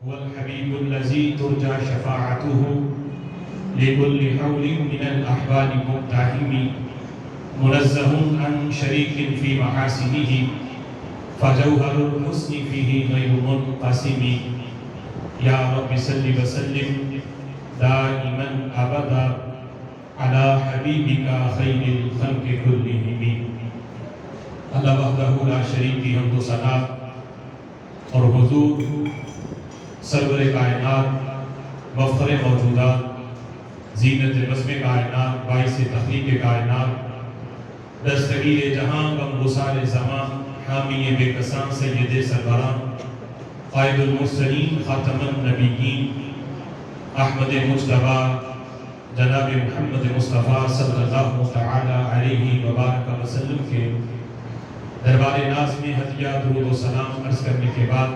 هو الحبيب الذي ترجى شفاعته لكل حول من الأحوال مقتحم منزه عن شريك في محاسنه فجوهر الحسن فيه غير منقسم يا رب صل وسلم دائما أبدا على حبيبك خير الخلق كلهم. اللہ وحدہ لا شریک کی حمد و ثنا اور حضور سرور کائنات مفخر موجودات زینت بزم کائنات باعث تخلیق کائنات دستگیر جہاں غم گسار زمان حامی بے کساں سید سربراں قائد المرسلین خاتم النبیین احمد مجتبیٰ جناب محمد مصطفیٰ صلی اللہ تعالی علیہ وبارک وسلم کے دربار ناز میں ہدیہ درود و سلام عرض کرنے کے بعد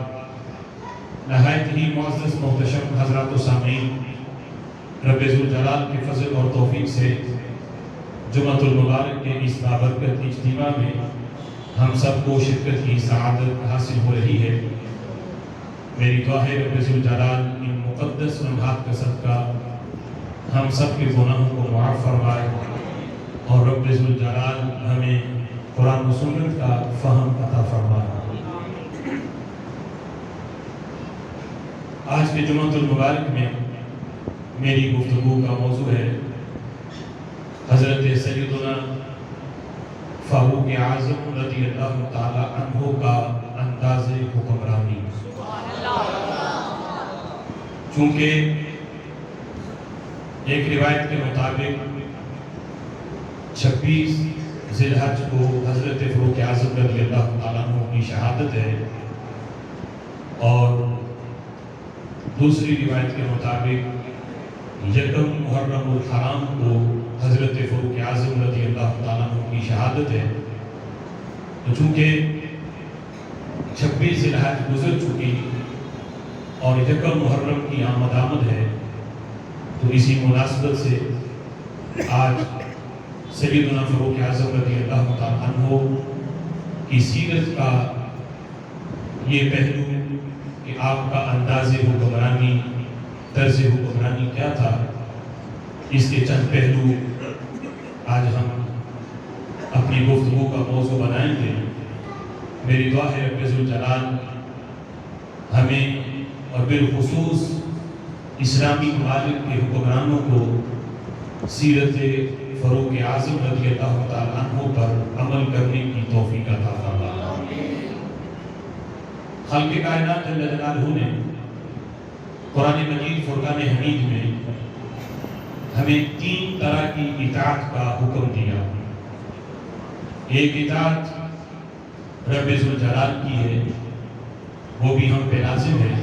نہایت ہی معزز محتشم حضرات و سامعین، رب ذوالجلال کے فضل اور توفیق سے جمعۃ المبارک کے اس بابرکت اجتماع میں ہم سب کو شرکت کی سعادت حاصل ہو رہی ہے۔ میری دعا ہے رب ذوالجلال ان مقدس لمحات کا صدقہ ہم سب کے گناہوں کو معاف فرمائے اور رب ذوالجلال ہمیں قرآن و سنت کا فہم عطا فرمائے۔ آج کے جمعۃ المبارک میں میری گفتگو کا موضوع ہے حضرت سیدنا فاروق اعظم رضی اللہ تعالی عنہ کا انداز حکمرانی۔ چونکہ ایک روایت کے مطابق 26 ذی الحج کو حضرت فاروق اعظم رضی اللہ تعالیٰ عنہ کی شہادت ہے، اور دوسری روایت کے مطابق یکم محرم الحرام کو حضرت فاروق اعظم رضی اللہ تعالیٰ عنہ کی شہادت ہے۔ تو چونکہ 26 ذی الحج گزر چکی اور یکم محرم کی آمد ہے، تو اسی مناسبت سے آج سیدنا فاروق اعظم رضی اللہ تعالیٰ عنہ کی سیرت کا یہ پہلو کہ آپ کا انداز حکمرانی، طرز حکمرانی کیا تھا، اس کے چند پہلو آج ہم اپنی گفتگو کا موضوع بنائیں گے۔ میری دعا ہے رب ذوالجلال ہمیں اور بالخصوص اسلامی ممالک کے حکمرانوں کو سیرت فاروق اعظم رضی اللہ تعالیٰ عنہ پر عمل کرنے کی توفیق عطا فرمائے۔ خالق کائنات جل جلالہ نے قرآن مجید فرقان حمید میں ہمیں 3 طرح کی اطاعت کا حکم دیا۔ ایک اطاعت رب ذوالجلال کی ہے، وہ بھی ہم پہ لازم ہے۔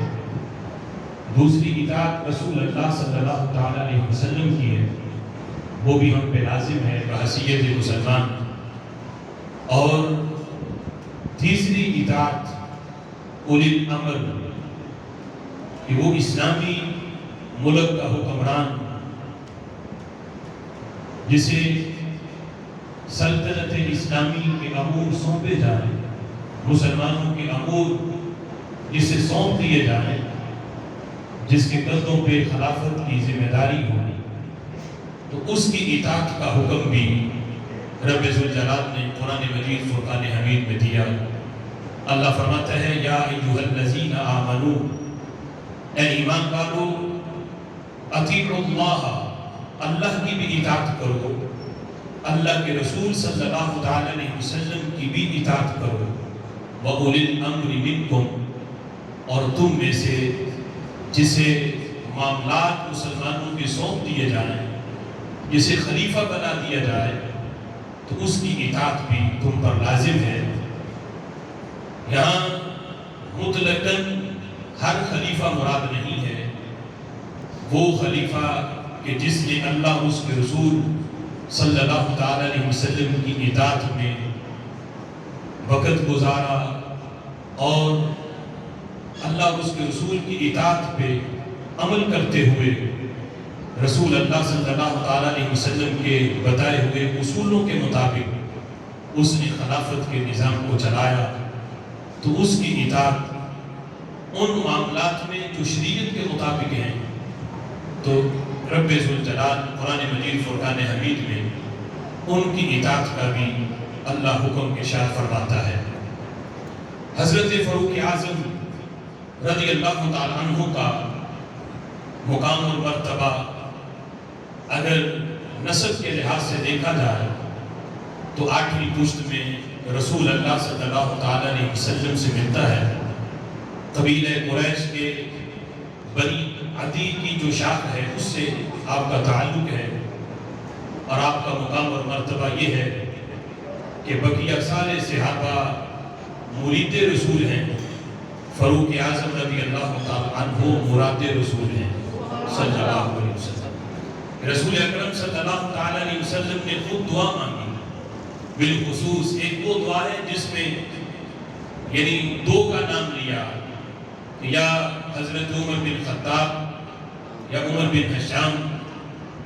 دوسری اطاعت رسول اللہ صلی اللہ تعالیٰ علیہ وسلم کی ہے، وہ بھی ہم پہ لازم ہے بحیثیت مسلمان۔ اور تیسری اطاعت اولی الامر، کہ وہ اسلامی ملک کا حکمران جسے سلطنت اسلامی کے امور سونپے جائیں، مسلمانوں کے امور جسے سونپ دیے جائیں، جس کے قدموں پہ خلافت کی ذمہ داری ہو، تو اس کی اطاعت کا حکم بھی رب ذوالجلال نے قرآن مجید فرقان حمید میں دیا۔ اللہ فرماتا ہے یا ایھا الذین آمنو، اے ایمان والو، اطیعوا اللہ، اللہ کی بھی اطاعت کرو، اللہ کے رسول صلی اللہ تعالی علیہ وسلم کی بھی اطاعت کرو، وَأُولِي الْأَمْرِ مِنْکُمْ، اور تم میں سے جسے معاملات مسلمانوں کے سونپ دیے جائیں، جسے خلیفہ بنا دیا جائے، تو اس کی اطاعت بھی تم پر لازم ہے۔ یہاں مطلقاً ہر خلیفہ مراد نہیں ہے، وہ خلیفہ کہ جس نے اللہ اس کے رسول صلی اللہ تعالی علیہ وسلم کی اطاعت میں وقت گزارا اور اللہ اس کے رسول کی اطاعت پہ عمل کرتے ہوئے رسول اللہ صلی اللہ تعالی علیہ وسلم کے بتائے ہوئے اصولوں کے مطابق اس نے خلافت کے نظام کو چلایا، تو اس کی اطاعت ان معاملات میں جو شریعت کے مطابق ہیں، تو رب ذوالجلال قرآن مجید فرقان حمید میں ان کی اطاعت کا بھی اللہ حکم ارشاد فرماتا ہے۔ حضرت فاروق اعظم رضی اللہ تعالیٰ عنہ کا مقام اور مرتبہ اگر نسب کے لحاظ سے دیکھا جائے تو 8ویں پشت میں رسول اللہ صلی اللہ تعالیٰ علیہ وسلم سے ملتا ہے۔ قبیلہ قریش کے بنی عدی کی جو شاخ ہے اس سے آپ کا تعلق ہے، اور آپ کا مقام اور مرتبہ یہ ہے کہ بقیہ سارے صحابہ مرید رسول ہیں، فاروق اعظم رضی اللہ تعالیٰ عنہ مراد رسول ہیں صلی اللہ علیہ وسلم۔ رسول اکرم صلی اللہ تعالیٰ علیہ وسلم نے خود دعا مانگی، بالخصوص ایک وہ دعا ہے جس میں یعنی دو کا نام لیا، یا حضرت عمر بن خطاب یا عمر بن ہشام،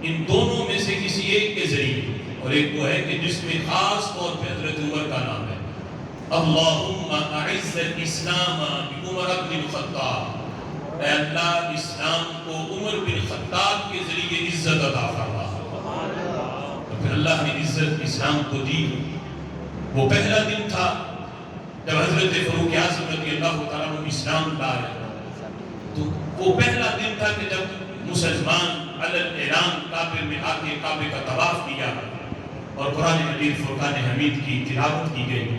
ان دونوں میں سے کسی ایک کے ذریعے، اور ایک وہ ہے کہ جس میں خاص طور پہ حضرت عمر کا نام ہے، اللہم اعز الاسلام بعمر بن الخطاب، اے اللہ اسلام کو عمر بن خطاب کے ذریعے عزت عطا فرما۔ تو پھر اللہ نے عزت اسلام کو دی۔ وہ پہلا دن تھا جب حضرت فاروق اعظم رضی اللہ تعالیٰ عنہ اسلام لائے، تو وہ پہلا دن تھا کہ جب مسلمان علی الاعلان کعبے میں آ کے کعبے کا طواف کیا اور قرآن مجید فرقان حمید کی تلاوت کی گئی۔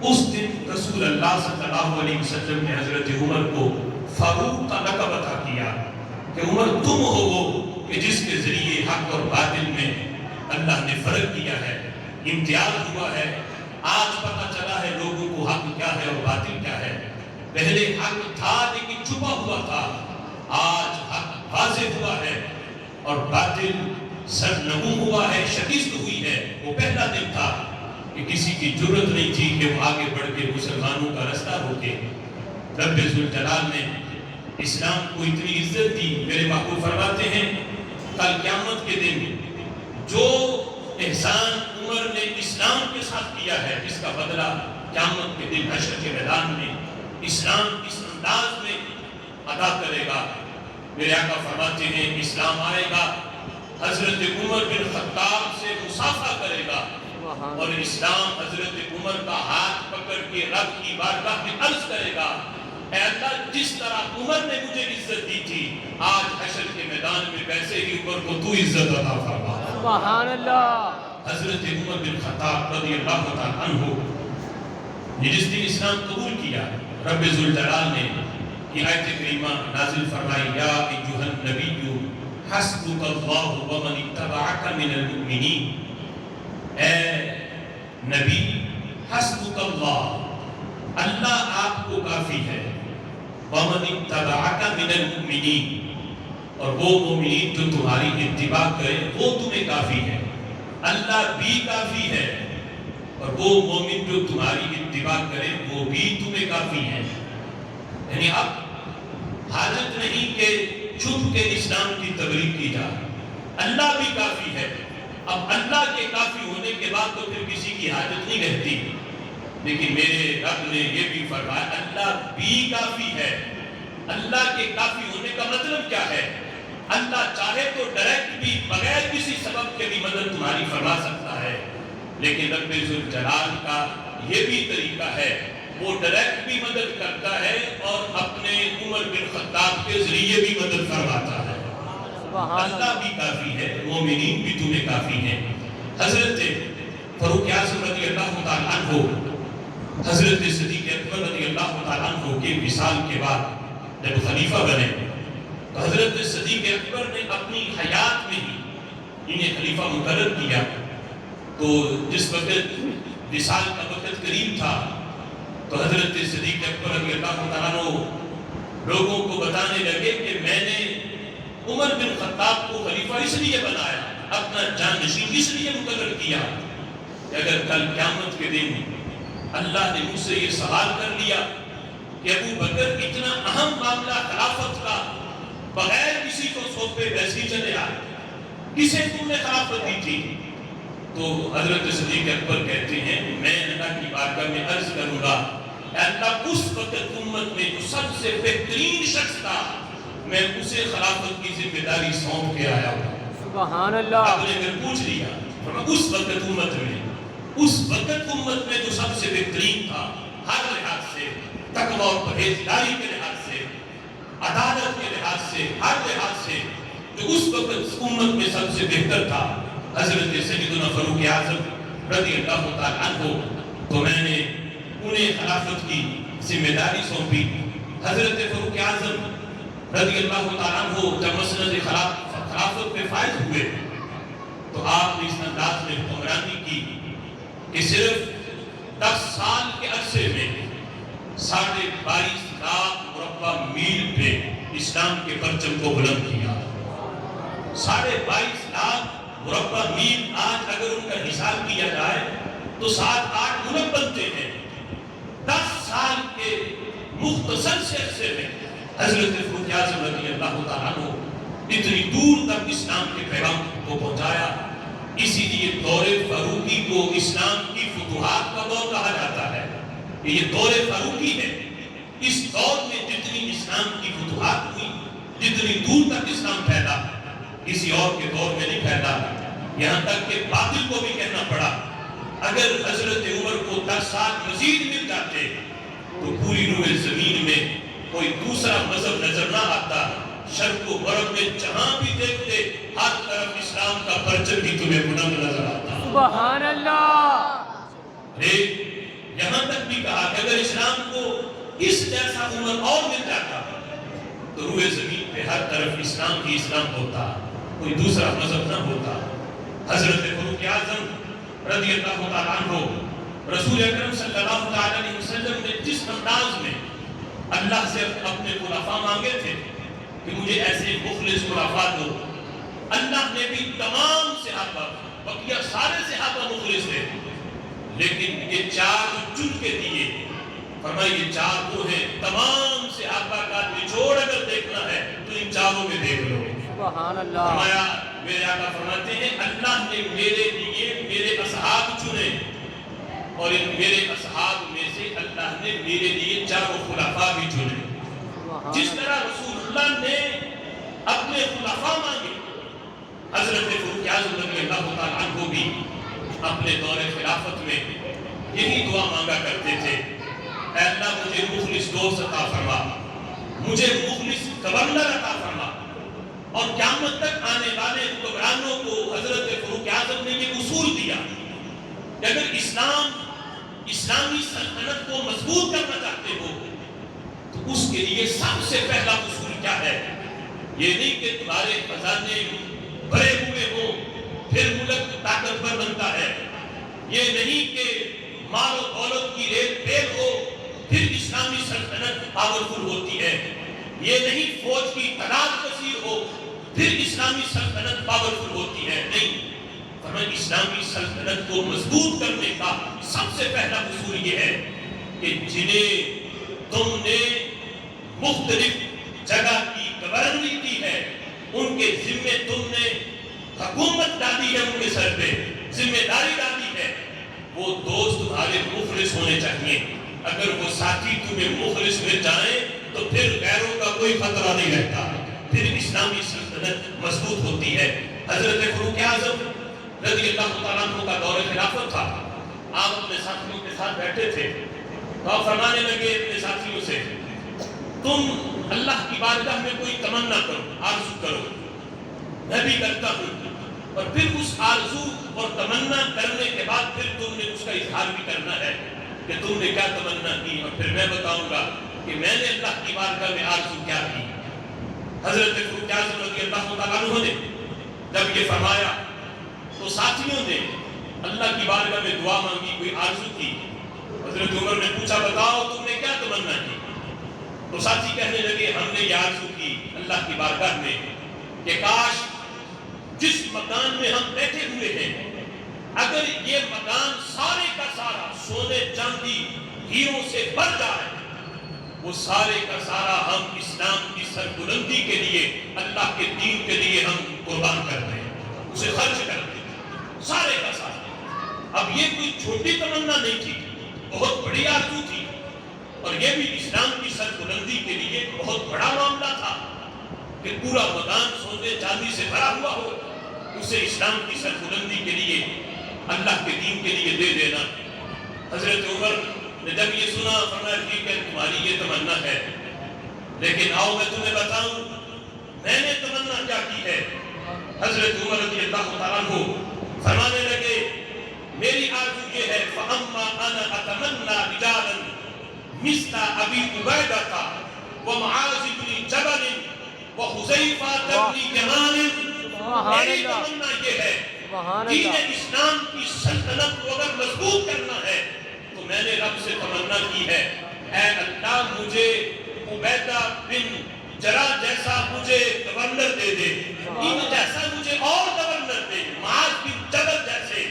اس دن رسول اللہ صلی اللہ علیہ وسلم نے حضرت عمر کو فاروق کا لقب عطا کیا کہ عمر تم ہو وہ کہ جس کے ذریعے حق اور باطل میں اللہ نے فرق کیا ہے، امتیاز ہوا ہے۔ آج پتہ چلا ہے لوگوں کو حق کیا ہے اور باطل کیا ہے۔ پہلے حق تھا لیکن چھپا ہوا تھا، آج حق واضح ہوا ہے اور باطل سرنگوں ہوا ہے، شکست ہوئی ہے۔ وہ پہلا دن تھا کہ کسی کی جرت نہیں تھی کہ وہ آگے بڑھ کے مسلمانوں کا رستہ روکے۔ رب ذوالجلال نے اسلام کو اتنی عزت دی، میرے محبوب فرماتے ہیں کل قیامت کے دن جو احسان عمر نے اسلام کے ساتھ کیا ہے، اس کا بدلہ قیامت کے دن حشر کے میدان میں اسلام اس انداز میں ادا کرے گا۔ میرے آقا فرماتے ہیں اسلام آئے گا، حضرت عمر بن خطاب سے مصافحہ کرے گا، اور اسلام حضرت عمر کا ہاتھ پکڑ کے رب کی بارگاہ میں عرض کرے گا، اے اللہ جس طرح عمر نے مجھے عزت دی تھی، آج حشر کے میدان میں ویسے ہی عمر کو تو عزت عطا فرما۔ سبحان اللہ۔ حضرت عمر بن خطاب رضی اللہ تعالیٰ عنہ نے جس دن اسلام قبول کیا، رب ذوالجلال نے یہ آیت کریمہ نازل فرمائی، یا ایھا النبی حسبک اللہ ومن اتبعک من المؤمنین، اے نبی حسبک اللہ، اللہ آپ کو کافی ہے، ومن اتبعک من المؤمنین، اور وہ مومنین جو تمہاری اتباع کرے وہ تمہیں کافی ہے۔ اللہ بھی کافی ہے اور وہ مومن جو تمہاری اتباع کرے وہ بھی تمہیں کافی ہے۔ یعنی اب حاجت نہیں کہ چھپ کے اسلام کی تبلیغ کی جائے، اللہ بھی کافی ہے۔ اب اللہ کے کافی ہونے کے بعد تو پھر کسی کی حاجت نہیں رہتی، لیکن میرے رب نے یہ بھی فرمایا اللہ بھی کافی ہے۔ اللہ کے کافی ہونے کا مطلب کیا ہے؟ اللہ چاہے تو ڈائریکٹ بھی بغیر کسی سبب کے بھی مدد تمہاری فرما سکتا ہے، لیکن رب ذوالجلال کا یہ بھی طریقہ ہے، وہ ڈائریکٹ بھی مدد کرتا ہے اور اپنے عمر بن خطاب کے ذریعے بھی مدد فرماتا ہے۔ اللہ بھی کافی ہے، مومنین بھی تمہیں کافی ہیں۔ حضرت فاروق اعظم رضی اللہ تعالیٰ عنہ، حضرت صدیق اکبر رضی اللہ تعالیٰ عنہ کے وصال کے بعد جب خلیفہ بنے تو حضرت صدیق اکبر نے اپنی حیات میں ہی انہیں خلیفہ مقرر کیا۔ تو جس وقت وصال کا وقت قریب تھا تو حضرت صدیق اکبر رضی اللہ تعالیٰ عنہ لوگوں کو بتانے لگے کہ میں نے عمر بن خطاب کو خلیفہ اس لیے بنایا، اپنا جانشین اس لیے مقرر کیا کہ اگر کل قیامت کے دن اللہ نے مجھ سے یہ سوال کر لیا کہ ابو بکر اتنا اہم معاملہ خلافت کا بغیر کسی کو سونپے ویسے ہی چلے آئے، کسے تم نے خلافت دی تھی؟ تو حضرت صدیق اکبر کہتے ہیں میں اللہ کی بارگاہ میں عرض کروں گا اے اللہ اس وقت امت میں جو سب سے بہترین شخص تھا میں اسے خلافت کی ذمہ داری سونپ کے آیا ہوں. سبحان اللہ. آپ نے پھر پوچھ لیا اس وقت امت میں جو سب سے بہترین تھا ہر لحاظ سے، تقوی اور پرہیزگاری کے لحاظ سے، عدالت کے لحاظ سے، ہر لحاظ سے جو اس وقت امت میں سب سے بہتر تھا حضرت سیدنا فاروق اعظم رضی اللہ تعالیٰ عنہ. تو میں نے انہیں خلافت کی ذمہ داری سونپی. حضرت فاروق اعظم رضی اللہ تعالیٰ عنہ جب مسند خلافت پہ فائز ہوئے تو آپ نے اس انداز میں حکمرانی کی کہ صرف 10 سال کے عرصے میں 22.5 لاکھ مربع میل پہ اسلام کے پرچم کو بلند کیا. 22.5 لاکھ مربع میل آج اگر ان کا حساب کیا جائے تو 7-8 ملک بنتے ہیں. 10 سال کے مختصر سے عرصے میں حضرت فاروق اعظم رضی اللہ تعالیٰ عنہ اتنی دور تک اسلام کے پیغام کو پہنچایا. اسی لیے دور فاروقی کو اسلام کی فتوحات کا دور کہا جاتا ہے. یہ دور فاروقی ہے. اس دور میں جتنی اسلام کی فتوحات ہوئی، جتنی دور تک اسلام پھیلا، کسی اور کے دور میں نہیں پھیلا. یہاں تک کہ باطل کو بھی کہنا پڑا اگر حضرت عمر کو 10 سال مزید مل جاتے تو پوری روئے زمین میں کوئی دوسرا مذہب نظر نہ آتا. شرق و غرب میں جہاں بھی دیکھتے ہر طرف اسلام کا پرچم ہی تمہیں بلند نظر آتا. سبحان اللہ. یہاں تک بھی کہا کہ اگر اسلام کو اس جیسا عمر اور مل جاتا تو روئے زمین پہ ہر طرف اسلام ہی اسلام ہوتا، کوئی دوسرا مذہب نہ ہوتا. حضرت فاروق اعظم رضی اللہ تعالیٰ عنہ رسول اکرم صلی اللہ علیہ وسلم نے جس انداز میں اللہ سے اپنے خلفاء مانگے تھے کہ مجھے ایسے مخلص خلفاء دو، اللہ نے بھی تمام صحابہ، بقیہ سارے صحابہ مخلص تھے، لیکن یہ 4 چن کے دیے. فرمایا یہ 4 وہ ہیں، تمام صحابہ کا نچوڑ اگر دیکھنا ہے تو ان 4 میں دیکھ لو. سبحان اللہ. فرمایا میرے آقا فرماتے ہیں اللہ نے میرے لیے میرے اصحاب چنے اور ان میرے اصحاب میں سے اللہ نے میرے لیے 4 خلفاء بھی چنے. جس طرح رسول اللہ نے اپنے خلفاء مانگے، حضرت فاروق اعظم رضی اللہ تعالیٰ عنہ بھی اپنے دور خلافت میں یہی دعا مانگا کرتے تھے، اے اللہ مجھے مخلص دوست عطا فرما، مجھے مخلص گورنر عطا فرما. اور قیامت تک آنے والے حکمرانوں کو حضرت فاروق اعظم نے یہ اصول دیا کہ اگر اسلامی سلطنت کو مضبوط کرنا چاہتے ہو تو اس کے لیے سب سے پہلا اصول کیا ہے؟ یہ نہیں کہ تمہارے خزانے بھرے ہوئے ہوں پھر ملک طاقتور بنتا ہے، یہ نہیں کہ مال و دولت کی ریل پیل ہو پھر اسلامی سلطنت پاورفل ہوتی ہے، یہ نہیں فوج کی تعداد کثیر ہو پھر اسلامی سلطنت پاورفل ہوتی ہے. نہیں، فرمایا اسلامی سلطنت کو مضبوط کرنے کا سب سے پہلا اصول یہ ہے کہ جنہیں تم نے مختلف جگہ کی گورنری دی ہے، ان کے ذمے تم نے حکومت ڈالی ہے، ان کے سر پہ ذمہ داری ڈالی ہے، وہ دوست تمہارے مخلص ہونے چاہیے. اگر وہ ساتھی تمہیں مخلص میں جائیں تو پھر غیروں کا کوئی خطرہ نہیں رہتا، پھر اسلامی سلطنت مضبوط ہوتی ہے. حضرت فاروق اعظم رضی اللہ تعالیٰ عنہ کا دور خلافت تھا. آپ اپنے ساتھیوں کے ساتھ بیٹھے تھے تو آپ فرمانے لگے اپنے ساتھیوں سے، تم اللہ کی بارگاہ میں کوئی تمنا کرو، آرزو کرو، میں بھی کرتا ہوں، اور پھر اس آرزو اور تمنا کرنے کے بعد پھر تم نے اس کا اظہار بھی کرنا ہے کہ تم نے کیا تمنا کی، اور پھر میں بتاؤں گا کہ میں نے اللہ کی بارگاہ میں آرزو کیا کی. حضرت فاروق اعظم رضی اللہ تعالیٰ عنہ نے جب یہ فرمایا تو ساتھیوں نے اللہ کی بارگاہ میں دعا مانگی، کوئی آرزو کی. حضرت عمر نے پوچھا بتاؤ تم نے کیا تمنا کی؟ تو ساتھی کہنے لگے ہم نے یہ آرزو کی اللہ کی بارگاہ میں کہ کاش جس مکان میں ہم بیٹھے ہوئے ہیں اگر یہ مکان سارے کا سارا سونے چاندی ہیروں سے بھر جائے، وہ سارے کا سارا ہم اسلام کی سربلندی کے لیے، اللہ کے دین کے لیے ہم قربان کر دیں، اسے خرچ کر دیں، سارے کا سارا. اب یہ کوئی چھوٹی تمنا نہیں تھی، بہت بڑی آرزو تھی. اور یہ بھی اسلام کی سربلندی کے لیے بہت بڑا معاملہ تھا کہ پورا مکان سونے چاندی سے بھرا ہوا ہو، اسے اسلام کی سربلندی کے لیے، اللہ کے دین کے لیے دے دینا۔ حضرت عمر نے جب یہ سنا فرمایا ٹھیک ہے تمہاری یہ تمنا ہے، لیکن آؤ میں تمہیں بتاؤں میں نے تمنا کیا کی ہے۔ حضرت عمر رضی اللہ تعالیٰ عنہ فرمانے لگے میری آرزو یہ ہے فَأَمَّا أَنَا أَتَمَنَّى رِجَالًا مِثْلَ أَبِي عُبَيْدَةَ وَمُعَاذِ بْنِ جَبَلٍ وَحُذَيْفَةَ بْنِ يَمَانٍ۔ میری تمنا یہ ہے دین اسلام کی سلطنت کو اگر مضبوط کرنا ہے تو میں نے رب سے تمنا کی ہے اے اللہ مجھے عبیدہ بن جرح جیسا مجھے گورنر دے دے، ان جیسا مجھے اور گورنر دے، معاذ بن جبل جیسے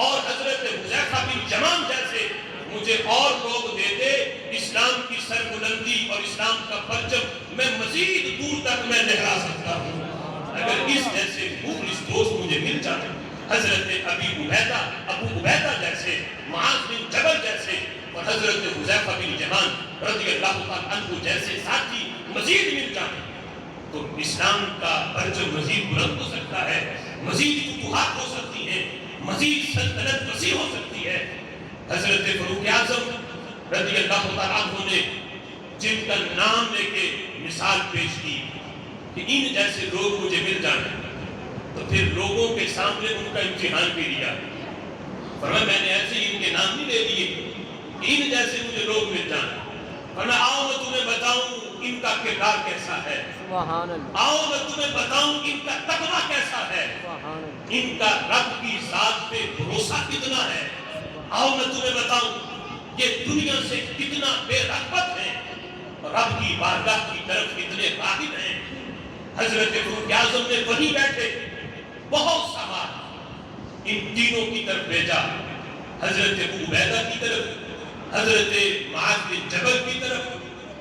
اور حضرت حذیفہ بن یمان جیسے مجھے اور لوگ دے دے، اسلام کی سربلندی اور اسلام کا پرچم میں مزید دور تک میں لہرا سکتا ہوں۔ اگر اس جیسے مخلص دوست مجھے مل جائے، حضرت ابو عبیدہ جیسے، معاذ بن جبل جیسے اور حضرت حذیفہ بن یمان رضی اللہ تعالیٰ عنہ جیسے ساتھی مزید مل جائیں تو اسلام کا پرچم مزید بلند ہو سکتا ہے، مزید فتوحات ہو سکتی ہیں، مزید سلطنت وسیع ہو سکتی ہے۔ حضرت فاروق اعظم رضی اللہ تعالیٰ عنہ نے جن کا نام لے کے مثال پیش کی کہ ان جیسے لوگ مجھے مل جائیں تو پھر لوگوں کے سامنے ان کا امتحان بھی لیا۔ فرمایا میں نے ایسے ہی ان کے نام نہیں لے دیے، ان جیسے مجھے لوگ مل جائیں، فرمایا آؤ میں تمہیں بتاؤں ان کا کردار کیسا ہے، آؤ میں تمہیں بتاؤں ان کا تقویٰ کیسا ہے، ان کا رب کی ذات پہ بھروسہ کتنا ہے، آؤ میں تمہیں بتاؤں یہ دنیا سے کتنا بے رغبت ہیں اور رب کی بارگاہ کی طرف کتنے راغب ہیں۔ حضرت فاروق اعظم نے وہیں بیٹھے بہت سوال ان تینوں کی طرف بھیجا، حضرت ابو عبیدہ کی طرف، حضرت معاذ بن جبل کی طرف،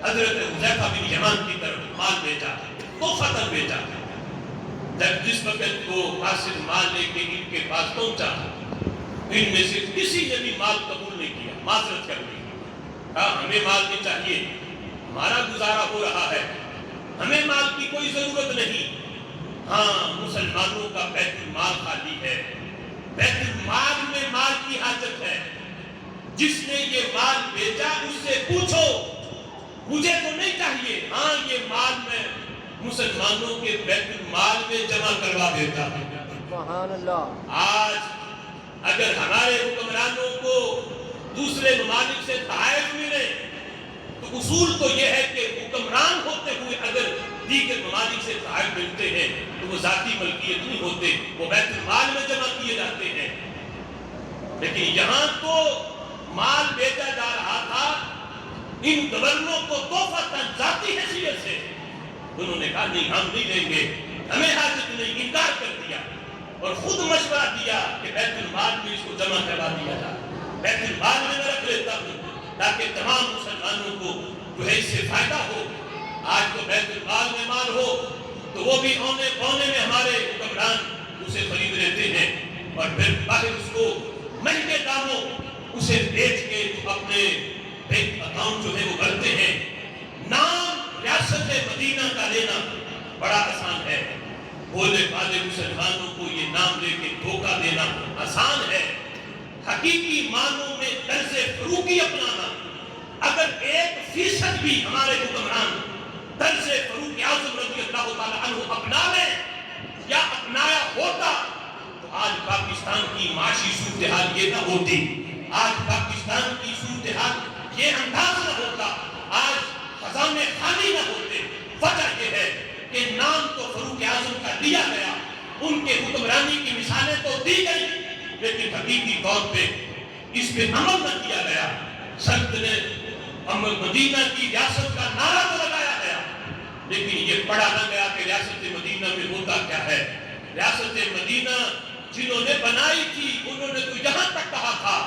حضرت حذیفہ بن یمان کی طرف مال بھیجا، تحفۃ بھیجا۔ جب جس وقت وہ قاصد مال لے کے ان کے پاس پہنچا ان میں سے کسی نے بھی مال قبول نہیں کیا، معذرت کر دی، کہا ہمیں مال نہیں چاہیے، ہمارا گزارا ہو رہا ہے، ہمیں مال کی کوئی ضرورت نہیں۔ ہاں مسلمانوں کا بیت المال خالی ہے، بیت المال میں مال کی حاجت ہے، جس نے یہ مال بیچا اس سے پوچھو، مجھے تو نہیں چاہیے، ہاں یہ مال میں مسلمانوں کے بیت المال میں جمع کروا دیتا ہوں۔ سبحان اللہ۔ آج اگر ہمارے حکمرانوں کو دوسرے ممالک سے تحائف ملے تو اصول تو یہ ہے کہ حکمران ہوتے ہوئے اگر دیگر ممالک سے تحائف ملتے ہیں تو وہ ذاتی ملکیت نہیں ہوتے، وہ بیت المال میں جمع کیے جاتے ہیں۔ لیکن یہاں تو مال بیچا جا رہا تھا ان گورنروں کو تحفہ ذاتی حیثیت سے، انہوں نے کہا نہیں ہم نہیں دیں گے، ہمیں حاجت نہیں، انکار کر دیا اور خود مشورہ دیا کہ بیت المال میں اس کو جمع کروا دیا جائے، بیت المال میں رکھ لیتا ہوں تاکہ تمام مسلمانوں کو جو ہے اس سے فائدہ ہو۔ آج تو بیت المال میں مال ہو تو وہ بھی اونے پونے میں ہمارے حکمران اسے خرید لیتے ہیں اور پھر باہر اس کو مہنگے داموں اسے بیچ کے اپنے بینک اکاؤنٹ جو ہے وہ بھرتے ہیں۔ نام ریاست مدینہ کا لینا بڑا آسان ہے، بولے والے مسلمانوں کو یہ نام لے کے دھوکہ دینا آسان ہے۔ حقیقی معنوں میں طرز فاروقی اپنانا، اگر 1% بھی ہمارے حکمران طرز فاروق اعظم رضی اللہ تعالیٰ عنہ اپنا لیں یا اپنایا ہوتا تو آج پاکستان کی معاشی صورتحال یہ نہ ہوتی، آج پاکستان کی صورتحال یہ انداز نہ ہوتا، آج خزانے خالی نہ ہوتے۔ وجہ یہ ہے کہ نام تو فاروق اعظم کا لیا گیا، ان کے حکمرانی کی مثالیں تو دی گئی، لیکن حقیقی طور پہ اس پہ عمل نہ کیا گیا۔ سلطنت مدینہ کی ریاست کا نعرہ تو لگایا گیا، لیکن یہ پڑھا نہ گیا کہ ریاست مدینہ میں ہوتا کیا ہے۔ ریاست مدینہ جنہوں نے بنائی تھی انہوں نے تو یہاں تک کہا تھا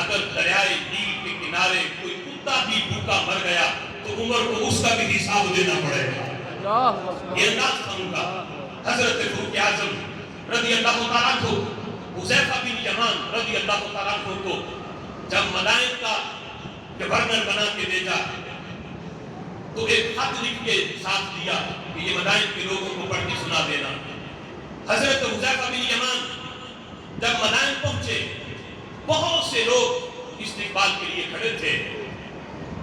اگر دریائے نیل کے کنارے کوئی کتا بھی بھوکا مر گیا تو عمر کو اس کا بھی حساب دینا پڑے گا۔ یہ انداز تھا ان کا۔ حضرت فاروق اعظم رضی اللہ تعالیٰ عنہ، حذیفہ بن یمان رضی اللہ تعالیٰ عنہ کو جب مدائن کا گورنر بنا کے بھیجا تو ایک خط لکھ کے ساتھ دیا کہ یہ مدائن کے لوگوں کو پڑھ کے سنا دینا۔ حضرت حذیفہ بن یمان جب مدائن پہنچے بہت سے لوگ استقبال کے لیے کھڑے تھے۔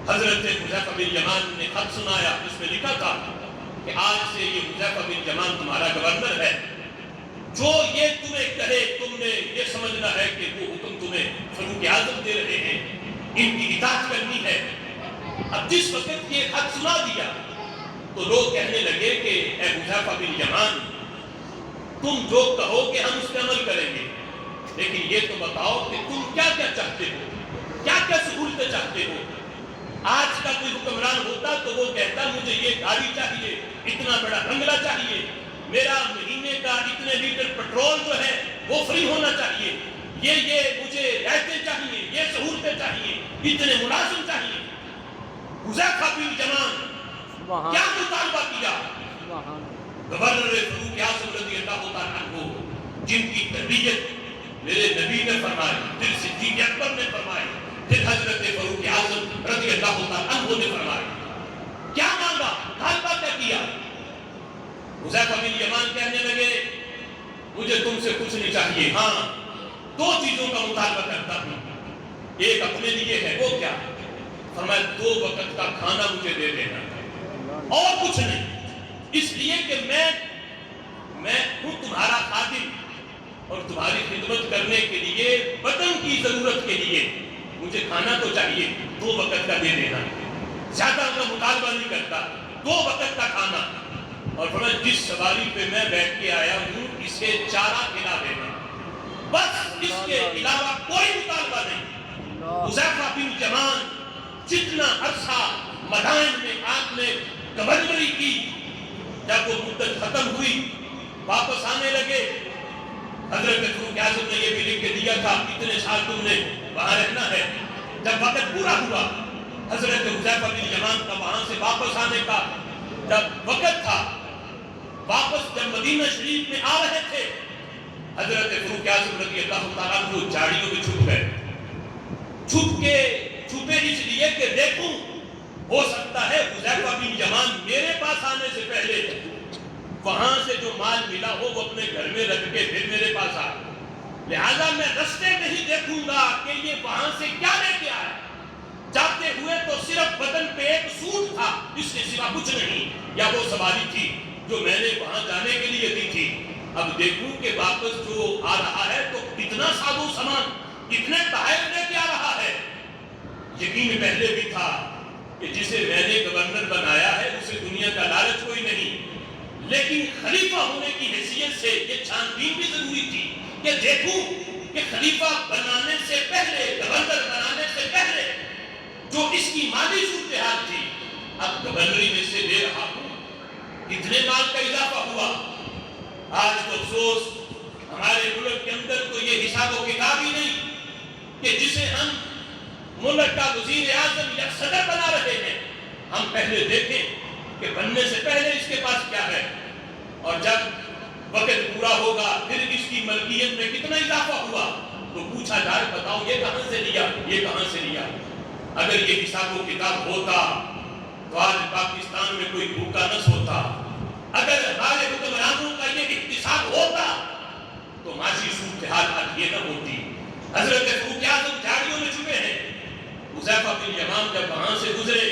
حضرت حذیفہ بن یمان نے خط سنایا، اس میں لکھا تھا کہ آج سے یہ حذیفہ بن یمان تمہارا گورنر ہے، جو یہ تمہیں کہے تم نے یہ سمجھنا ہے کہ وہ حکم تمہیں فاروق اعظم دے رہے ہیں، ان کی اطاعت کرنی ہے۔ اب جس وقت یہ خط سنا دیا تو لوگ کہنے لگے کہ اے حذیفہ بن یمان، تم جو کہو کہ ہم اس پہ عمل کریں گے، لیکن یہ تو بتاؤ کہ تم کیا کیا چاہتے ہو، کیا کیا سہولتیں چاہتے ہو۔ آج کا کوئی حکمران ہوتا تو وہ کہتا مجھے یہ گاڑی چاہیے، اتنا بڑا بنگلہ چاہیے، میرا مہینے کا اتنے لیٹر پیٹرول جو ہے وہ فری ہونا چاہیے، یہ مجھے رعایتیں چاہیے، یہ سہولتیں چاہیے، اتنے ملازم چاہیے۔ حذیفہ بن یمان کیا مطالبہ کیا؟ گورنر فاروق اعظم رضی اللہ تعالیٰ عنہ، جن کی تربیت میرے نبی نے فرمائی، پھر صدیق اکبر نے فرمائی، پھر حضرت فاروق اعظم رضی اللہ تعالیٰ عنہ نے فرمائی، کیا مانگا، مطالبہ کیا کیا؟ حذیفہ بن یمان کہنے لگے مجھے تم سے کچھ نہیں چاہیے، ہاں دو چیزوں کا مطالبہ کرتا ہوں، ایک اپنے لیے ہے، وہ کیا؟ فرمایا 2 وقت کا کھانا مجھے دے دینا، اور کچھ نہیں، اس لیے کہ میں ہوں تمہارا خادم اور تمہاری خدمت کرنے کے لیے بدن کی ضرورت کے لیے مجھے کھانا تو چاہیے، 2 وقت کا دے دینا، زیادہ کا مطالبہ نہیں کرتا، 2 وقت کا کھانا۔ اور فرمایا جس سواری پہ میں بیٹھ کے آیا ہوں اسے چارہ کھلا دینا، بس اس کے علاوہ کوئی مطالبہ نہیں۔ حذیفہ بن یمان جتنا عرصہ مدائن میں آپ نے گورنری کی، جب وہ مدت ختم ہوئی واپس آنے لگے، حضرت فاروق اعظم نے یہ بھی لکھ کے دیا تھا اتنے سال تم نے وہاں رہنا ہے۔ جب وقت پورا ہوا حضرت حذیفہ بن یمان کا وہاں سے واپس آنے کا جب وقت تھا، واپس جب مدینہ شریف میں آ رہے تھے، حضرت فاروق اعظم رضی اللہ تعالیٰ عنہ جھاڑیوں میں چھپ گئے، چھپے اس لیے کہ دیکھوں ہو سکتا ہے حذیفہ بن یمان میرے پاس آنے سے پہلے وہاں سے جو مال ملا ہو وہ اپنے گھر میں رکھ کے پھر میرے پاس آ، لہذا میں رستے میں ہی دیکھوں گا کہ یہ وہاں سے کیا لے کے آیا۔ جاتے ہوئے تو صرف بدن پہ ایک سوٹ تھا، اس کے سوا کچھ نہیں، یا وہ سواری تھی جو میں نے وہاں جانے کے لیے دی تھی۔ اب دیکھوں کہ واپس جو آ رہا ہے تو کتنا ساز و سامان، کتنے تحائف لے کے آ رہا ہے۔ یقین پہلے بھی تھا کہ جسے میں نے گورنر بنایا ہے اسے دنیا کا لالچ کوئی نہیں، لیکن خلیفہ ہونے کی حیثیت سے یہ چھان بین بھی ضروری تھی کہ دیکھوں کہ خلیفہ بنانے سے پہلے، گورنر بنانے سے پہلے جو اس کی مالی صورتحال تھی، اب گورنری میں سے لے رہا ہوں، کتنے مال کا اضافہ ہوا۔ آج تو افسوس ہمارے ملک کے اندر تو یہ حساب و کتاب ہی نہیں کہ جسے ہم ملک کا وزیر اعظم یا صدر بنا رہے ہیں، ہم پہلے دیکھیں کہ بننے سے پہلے اس کے پاس کیا ہے، اور جب وقت پورا ہوگا پھر اس کی ملکیت میں کتنا اضافہ ہوا تو پوچھا جائے بتاؤ یہ کہاں سے لیا، یہ کہاں سے لیا۔ اگر یہ حساب و کتاب ہوتا تو آج پاکستان میں کوئی بھوکا نہ سوتا، اگر ہمارے حکمرانوں کا یہ اقتصاد ہوتا تو معاشی صورتحال آج یہ نہ ہوتی۔ حضرت فاروق اعظم جھاڑیوں میں چھپے ہیں، حذیفہ بن یمان جب وہاں سے گزرے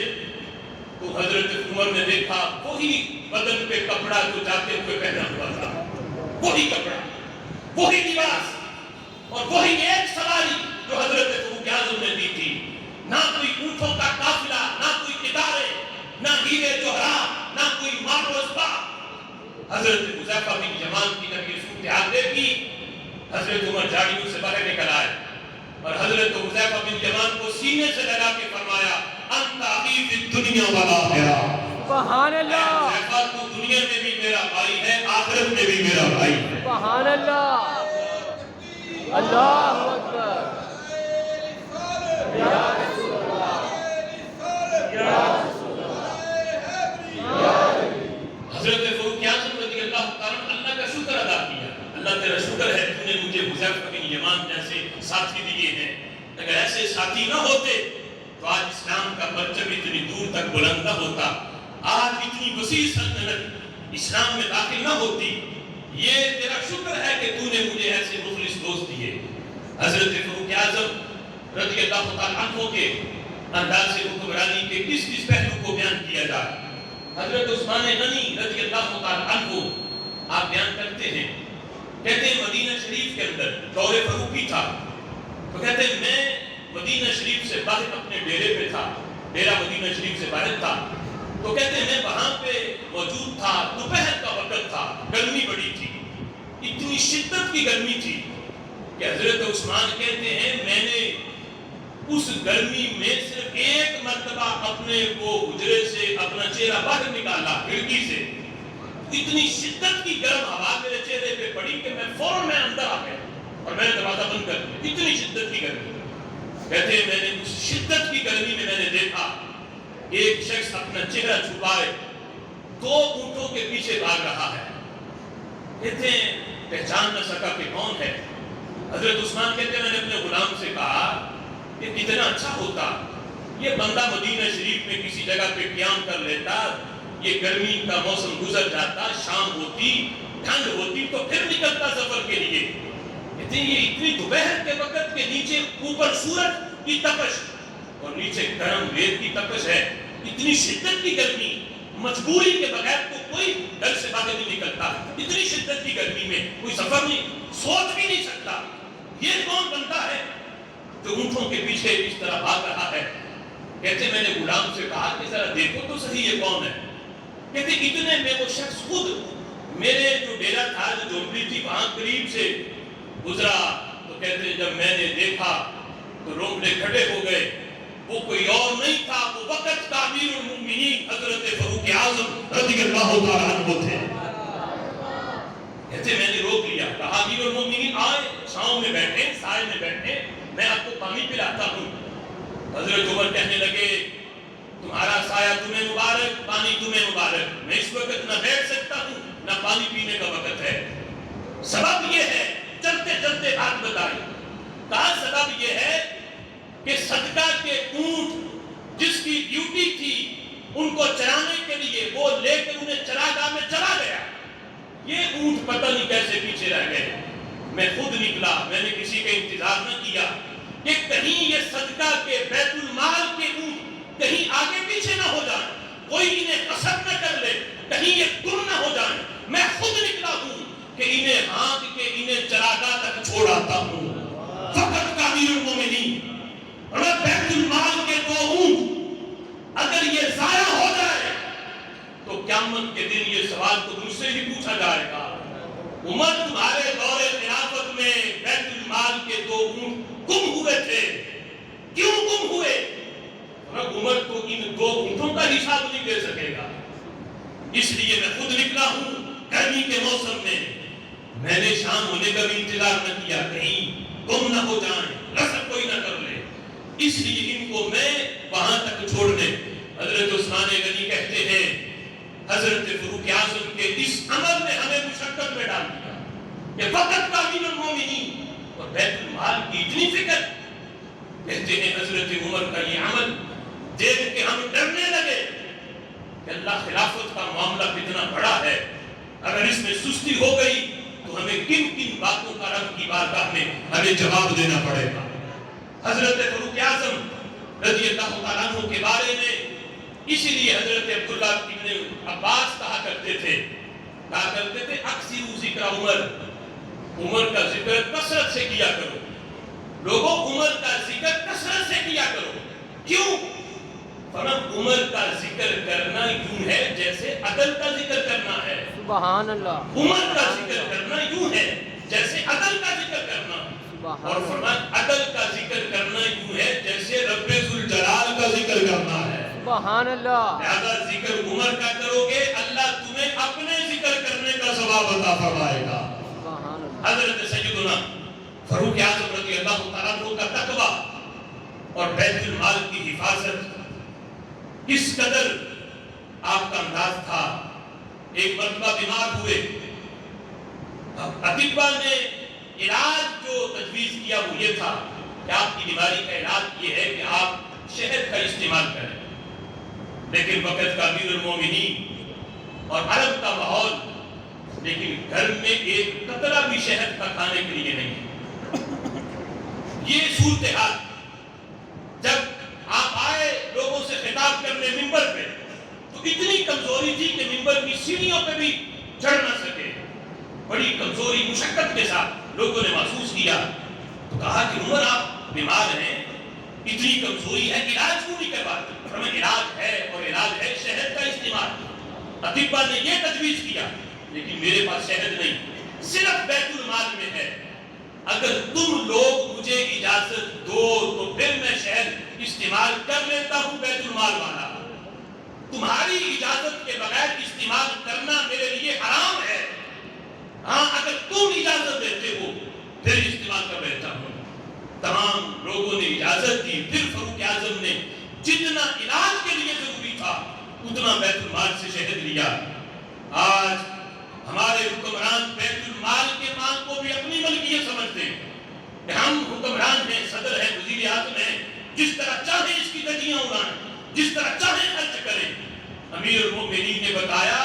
تو حضرت عمر نے دیکھا وہی بدن پہ کپڑا جو جاتے ہوئے پہنا ہوا تھا، وہی کپڑا، وہی لباس اور وہی ایک سواری جو حضرت فاروق اعظم نے دی تھی۔ نہ کوئی اونٹوں کا قافلہ، نہ کوئی ادارے، نہ ہیرے جوہرات، نہ کوئی مال و اسباب۔ حضرت حذیفہ بن یمان کی جب یہ صورتحال دیکھی، حضرت عمر جھاڑیوں سے باہر نکل آئے اور حضرت حذیفہ بن یمان کو سینے سے لگا کے فرمایا انت اخی فی الدنیا والآخرہ، سبحان اللہ، حذیفہ تو دنیا میں بھی میرا بھائی ہے، آخرت میں بھی میرا بھائی ہے۔ سبحان اللہ، اللہ اکبر، یا رسول اللہ، یا رسول اللہ، حضرت فاروق اعظم رضی اللہ تعالیٰ اللہ کا شکر ادا کیا، اللہ تیرا شکر ہے تو نے مجھے حذیفہ بن یمان جیسے ساتھی دیے ہیں، اگر ایسے ساتھی نہ ہوتے تو آج اسلام کا پرچم اتنی دور تک بلند نہ ہوتا، آج اتنی وسیع سلطنت اسلام میں داخل نہ ہوتی۔ یہ تیرا شکر ہے کہ تو نے مجھے ایسے مخلص دوست دیے۔ حضرت فاروق اعظم رضی اللہ تعالیٰ عنہ کے انداز حکمرانی کے کس پہلو کو بیان کیا جائے؟ حضرت عثمان غنی رضی اللہ تعالیٰ عنہ آپ بیان کرتے ہیں، کہتے ہیں مدینہ شریف کے اندر دور فاروقی تھا، تو کہتے ہیں میں مدینہ شریف سے باہر اپنے ڈیرے پہ تھا، ڈیرہ مدینہ شریف سے باہر تھا، تو کہتے ہیں میں وہاں پہ موجود تھا، دوپہر کا وقت تھا، گرمی بڑی تھی، اتنی شدت کی گرمی تھی کہ حضرت عثمان کہتے ہیں میں نے اس گرمی میں صرف ایک مرتبہ اپنے کو حجرے سے اپنا چہرہ باہر نکالا کھڑکی سے، اتنی شدت کی گرم ہوا میرے چہرے پہ پڑی کہ میں فوراً اندر آ گیا اور میں نے دروازہ بند کر دیا، اتنی شدت کی گرمی۔ کہتے ہیں میں نے اس شدت کی گرمی میں نے دیکھا ایک شخص اپنا چہرہ چھپائے 2 اونٹوں کے پیچھے بھاگ رہا ہے۔ کہتے ہیں پہچان نہ سکا کہ کون ہے۔ حضرت عثمان کہتے ہیں میں نے اپنے غلام سے کہا کہ کتنا اچھا ہوتا یہ بندہ مدینہ شریف میں کسی جگہ پہ قیام کر لیتا، یہ گرمی کا موسم گزر جاتا، شام ہوتی، ٹھنڈ ہوتی تو پھر نکلتا سفر کے لیے۔ کہتے ہیں یہ اتنی دوپہر کے وقت کے نیچے اوپر سورج کی تپش اور نیچے گرم ریت کی تپش ہے، اتنی شدت کی گرمی، مجبوری کے بغیر تو کوئی گھر سے باہر نہیں نکلتا، اتنی شدت کی گرمی میں کوئی سفر نہیں، سوچ بھی نہیں سکتا یہ کون بندہ ہے جو اونٹوں کے پیچھے اس طرح بھاگ رہا ہے۔ کہتے میں نے غلام سے کہا کہ ذرا دیکھو تو صحیح یہ کون ہے۔ کہتے اتنے میں وہ شخص خود میرے جو ڈیرا تھا جو جھونپڑی تھی وہاں قریب سے گزرا، تو کہتے جب میں نے دیکھا تو رونگٹے کھڑے ہو گئے، وہ کوئی اور نہیں تھا، وہ وقت کا امیر المؤمنین حضرت فاروق اعظم رضی اللہ تعالیٰ عنہ تھے۔ کہتے میں نے روک لیا، کہا امیر المؤمنین آئے، چھاؤں میں بیٹھے، سائے میں بیٹھے، میں آپ کو پانی پلاتا ہوں۔ حضرت عمر کہنے لگے تمہارا سایہ تمہیں مبارک، پانی تمہیں مبارک، میں اس وقت نہ بیٹھ سکتا ہوں نہ پانی پینے کا وقت ہے۔ سبب یہ ہے، چلتے چلتے بات بتائی، کہا سبب یہ ہے کہ صدقہ کے اونٹ جس کی ڈیوٹی تھی ان کو چرانے کے لیے وہ لے کر انہیں چراگاہ میں چلا گیا، یہ اونٹ پتہ نہیں کیسے پیچھے رہ گئے۔ میں خود نکلا، میں نے کسی کا انتظار نہ کیا کہ کہیں یہ صدقہ کے بیت المال کے اونٹ کہیں آگے پیچھے نہ ہو جائیں، کوئی انہیں قصب نہ کر لے، کہیں یہ گم نہ ہو جائیں۔ میں خود نکلا ہوں کہ انہیں ہانک کے انہیں چراگاہ تک چھوڑ آتا ہوں۔ فقط کا امیر المومنین اور بیت المال کے 2 اونٹ اگر یہ ضائع ہو جائے تو قیامت کے دن یہ سوال تو مجھ سے ہی پوچھا جائے گا، عمر تمہارے دور خلافت میں بیت المال کے 2 اونٹ گم ہوئے تھے، کیوں گم ہوئے؟ عمر تو ان 2 اونٹوں کا حساب نہیں دے سکے گا، اس لیے میں خود نکلا ہوں گرمی کے موسم میں نے شام ہونے کا بھی انتظار نہ کیا کہیں گم نہ ہو جائیں، رسد کوئی نہ کر لے، اس لیے ان کو میں وہاں تک چھوڑنے۔ حضرت عثمان غنی کہتے ہیں حضرت فاروق اعظم کے اس عمل نے ہمیں مشقت میں ڈال دیا کہ وقت کا امیر المومنین اور بیت المال کی اتنی فکر۔ کہتے ہیں حضرت عمر کا یہ عمل دیکھ کے ہم ڈرنے لگے کہ اللہ خلافت کا معاملہ کتنا بڑا ہے، اگر اس میں سستی ہو گئی تو ہمیں کن کن باتوں کا رب کی بارگاہ میں ہمیں جواب دینا پڑے گا۔ حضرت فاروق اعظم رضی اللہ تعالیٰ عنہ کے بارے میں اسی لیے حضرت عبداللہ ابن عباس کہا کرتے تھے اکثر ذکر عمر کا ذکر کثرت سے کیا کرو، لوگوں عمر کا ذکر کثرت سے کیا کرو۔ کیوں؟ عمر کا ذکر کرنا یوں ہے جیسے عدل کا ذکر کرنا ہے، سبحان اللہ۔ عمر کا ذکر کرنا یوں ہے جیسے عدل کا ذکر کرنا، اور فرمایا عدل کا ذکر کرنا یوں ہے جیسے رب ذوالجلال کا ذکر کرنا ہے، سبحان اللہ۔ لہذا ذکر عمر کا کرو گے اللہ تمہیں اپنے ذکر کرنے کا ثواب عطا فرمائے گا، سبحان اللہ۔ حضرت سیدنا فاروق اعظم رضی اللہ تعالیٰ عنہ کا تقویٰ اور بیت المال کی حفاظت کس قدر آپ کا انداز تھا۔ ایک مرتبہ بیمار ہوئے، اطباء نے علاج جو تجویز کیا وہ یہ تھا کہ آپ کی بیماری کا علاج یہ ہے کہ آپ شہد کا استعمال کریں، لیکن وقت کا امیر المومنین اور عرب کا ماحول، لیکن گھر میں ایک قطرہ بھی شہد کا کھانے کے لیے نہیں ہے۔ یہ صورتحال جب آپ آئے لوگوں سے خطاب کرنے منبر پہ، تو اتنی کمزوری تھی کہ منبر کی سیڑھیوں پہ بھی چڑھ نہ سکے، بڑی کمزوری مشقت کے ساتھ لوگوں نے محسوس کیا۔ تو کہا کہ عمر آپ بیمار ہیں، اتنی کمزوری ہے، علاج کیوں نہیں کرواتے؟ ہمیں علاج ہے، اور علاج ہے شہد کا استعمال۔ اطباء نے یہ تجویز کیا، لیکن میرے پاس شہد نہیں، صرف بیت المال میں ہے، اگر تم لوگ مجھے اجازت دو تو پھر میں شہد استعمال کر لیتا ہوں بیت المال والا، تمہاری اجازت کے بغیر استعمال کرنا میرے لیے حرام ہے، ہاں اگر تم اجازت دیتے ہو پھر استعمال کر لیتا ہوں۔ تمام لوگوں نے اجازت دی، پھر فاروق اعظم نے جتنا علاج کے لیے ضروری تھا اتنا بیت المال سے شہد لیا۔ آج ہمارے حکمران بیت المال کے مال کو بھی اپنی ملکیت سمجھتے ہیں کہ ہم حکمران ہیں، صدر ہیں، وزیر اعظم ہیں، جس طرح چاہیں اس کی دھجیاں اڑائیں، جس طرح چاہیں خرچ کریں۔ امیر المومنین نے بتایا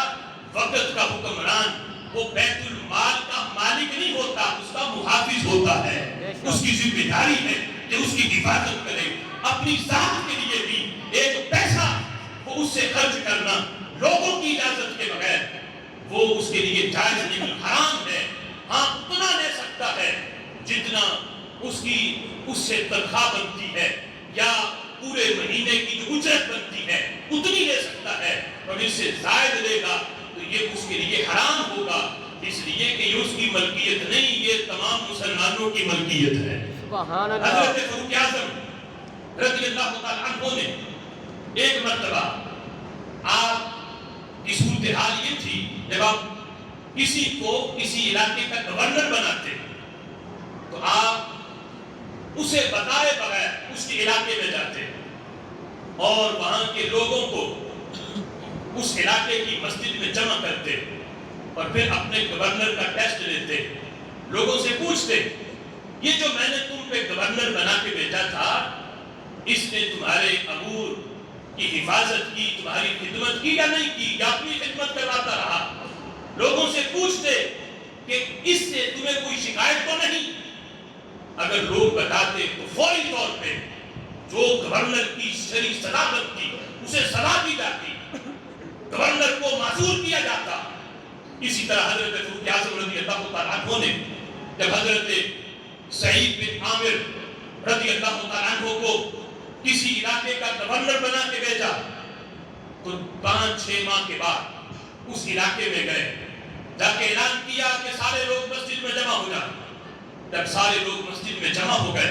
وقت کا حکمران وہ بیت المال کا مالک نہیں ہوتا، اس کا محافظ ہوتا ہے، اس کی ذمہ داری ہے کہ اس کی حفاظت کرے، اپنی ذات کے لیے بھی ایک پیسہ وہ اس سے خرچ کرنا لوگوں کی اجازت کے بغیر وہ اس کے لیے جائز نہیں، حرام ہے۔ ہاں اتنا لے سکتا ہے جتنا اس سے تنخواہ بنتی ہے یا پورے مہینے کی جو اجرت بنتی ہے اتنی لے سکتا ہے، اور اس سے زائد لے گا تو یہ اس کے لیے حرام ہوگا، اس لیے کہ یہ اس کی ملکیت نہیں، یہ تمام مسلمانوں کی ملکیت ہے۔ حضرت فاروق اعظم رضی اللہ تعالیٰ عنہ نے ایک مرتبہ، آپ کی صورتحال یہ تھی جب آپ کسی کو کسی علاقے کا گورنر بناتے تو آپ اسے بتائے بغیر اس کے علاقے میں جاتے اور وہاں کے لوگوں کو اس علاقے کی مسجد میں جمع کرتے اور پھر اپنے گورنر کا ٹیسٹ لیتے، لوگوں سے پوچھتے یہ جو میں نے تم پہ گورنر بنا کے بھیجا تھا اس نے تمہارے امور کی حفاظت کی، تمہاری خدمت کی یا نہیں کی، یا اپنی خدمت کرواتا رہا؟ لوگوں سے پوچھتے کہ اس سے تمہیں کوئی شکایت تو نہیں؟ اگر لوگ بتاتے تو فوری طور پہ جو گورنر کی شرعی صداقت تھی اسے سزا دی جاتی، گورنر کو معذور کیا جاتا۔ اسی طرح حضرت فاروق اعظم رضی اللہ تعالیٰ عنہ نے جب حضرت سعید بن عامر رضی اللہ تعالیٰ عنہ کو کسی علاقے کا گورنر بنا کے بھیجا تو 5-6 ماہ کے بعد اس علاقے میں گئے، جا کے اعلان کیا کہ سارے لوگ مسجد میں جمع ہو جائیں۔ جب سارے لوگ مسجد میں جمع ہو گئے،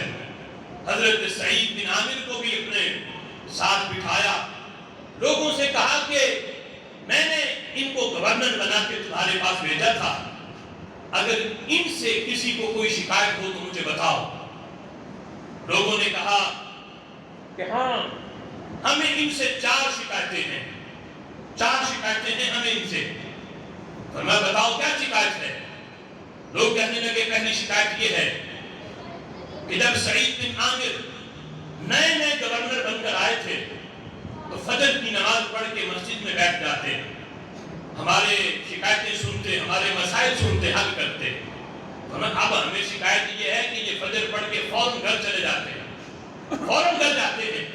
حضرت سعید بن عامر کو بھی اپنے ساتھ بٹھایا، لوگوں سے کہا کہ میں نے ان کو گورنر بنا کے تمہارے پاس بھیجا تھا، اگر ان سے کسی کو کوئی شکایت ہو تو مجھے بتاؤ۔ لوگوں نے کہا کہ ہاں ہمیں ان سے 4 شکایتیں ہیں، 4 شکایتیں ہیں ہمیں ان سے۔ فرمایا بتاؤ کیا شکایت ہے؟ لوگ کہنے لگے پہلی شکایت یہ ہے کہ جب سعید بن عامر نئے گورنر بن کر آئے تھے تو فجر کی نماز پڑھ کے مسجد میں بیٹھ جاتے، ہمارے شکایتیں سنتے، ہمارے مسائل سنتے، حل کرتے۔ اب ہمیں شکایت یہ ہے کہ یہ فجر پڑھ کے فوراً گھر چلے جاتے ہیں، فوراً گھر جاتے ہیں